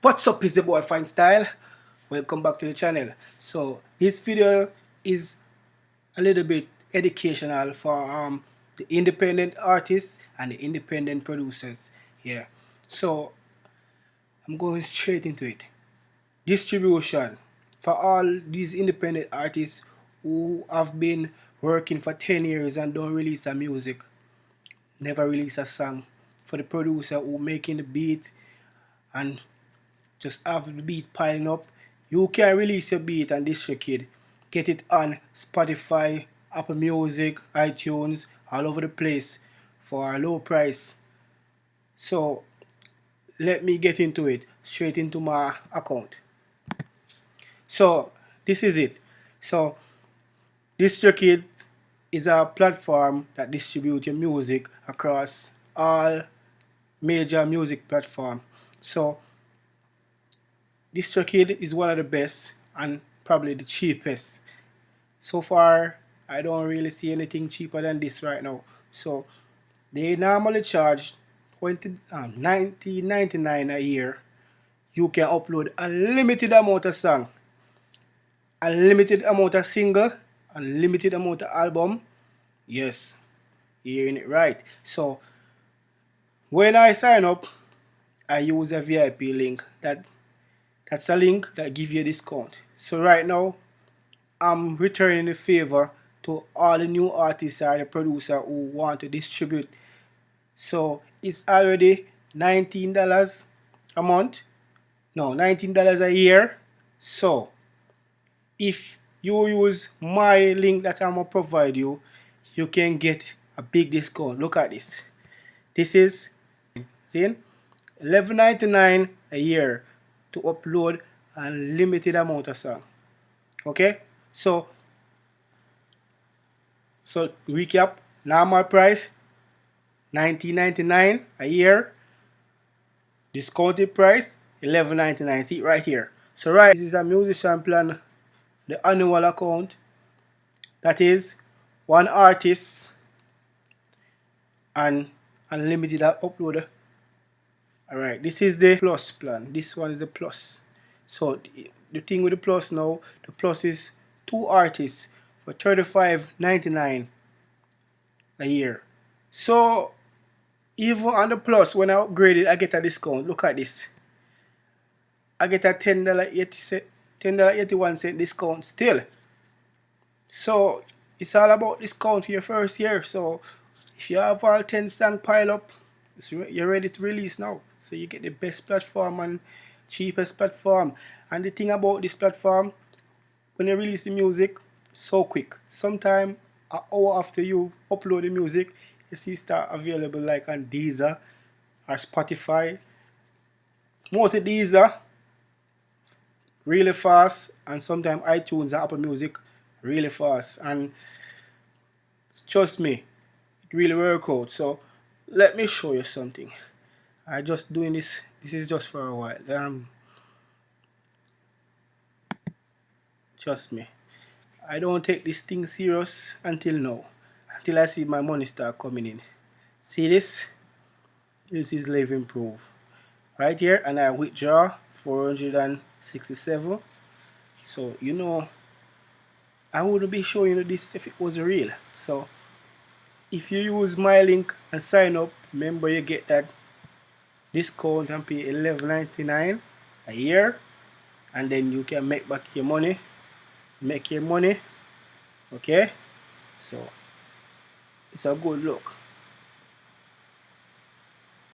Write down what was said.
What's up, is the boy Fine Style. Welcome back to the channel. So this video is a little bit educational for the independent artists and the independent producers here. So I'm going straight into it. Distribution for all these independent artists who have been working for 10 years and don't release a music, never release a song. For the producer who making the beat and just have the beat piling up, you can release your beat on Distrokid, get it on Spotify, Apple Music, iTunes, all over the place for a low price. So let me get into it, straight into my account. So this is it. So Distrokid is a platform that distributes your music across all major music platforms. So Distrokid is one of the best and probably the cheapest. So far, I don't really see anything cheaper than this right now. So they normally charge $19.99 a year. You can upload a limited amount of song, a limited amount of single, a limited amount of album. Yes, you're hearing it right. So when I sign up, I use a VIP link. That's a link that gives you a discount. So right now, I'm returning the favor to all the new artists or the producer who want to distribute. So it's already $19 a month. No, $19 a year. So if you use my link that I'm gonna provide you, you can get a big discount. Look at this. This is $11.99 a year to upload a limited amount of song. Okay, so recap: normal price $19.99 a year, discounted price $11.99. see it right here. So right, this is a musician plan, the annual account, that is one artist and unlimited upload. Alright, this is the plus plan. This one is the plus. So the thing with the plus now, the plus is 2 artists for $35.99 a year. So even on the plus, when I upgrade it, I get a discount. Look at this. I get a $10.81 discount still. So it's all about discount for your first year. So if you have all 10 songs pile up, you're ready to release now. So you get the best platform and cheapest platform. And the thing about this platform, when you release the music, so quick. Sometime an hour after you upload the music, you see start available like on Deezer or Spotify. Mostly Deezer, really fast, and sometimes iTunes and Apple Music, really fast. And trust me, it really works out. So let me show you something. I just doing this. This is just for a while. Trust me, I don't take this thing serious until now. Until I see my money start coming in. See this? This is living proof. Right here, and I withdraw 467. So you know, I wouldn't be showing you this if it was real. So if you use my link and sign up, remember you get that discount and pay $11.99 a year, and then you can make back your money. Okay, so it's a good look.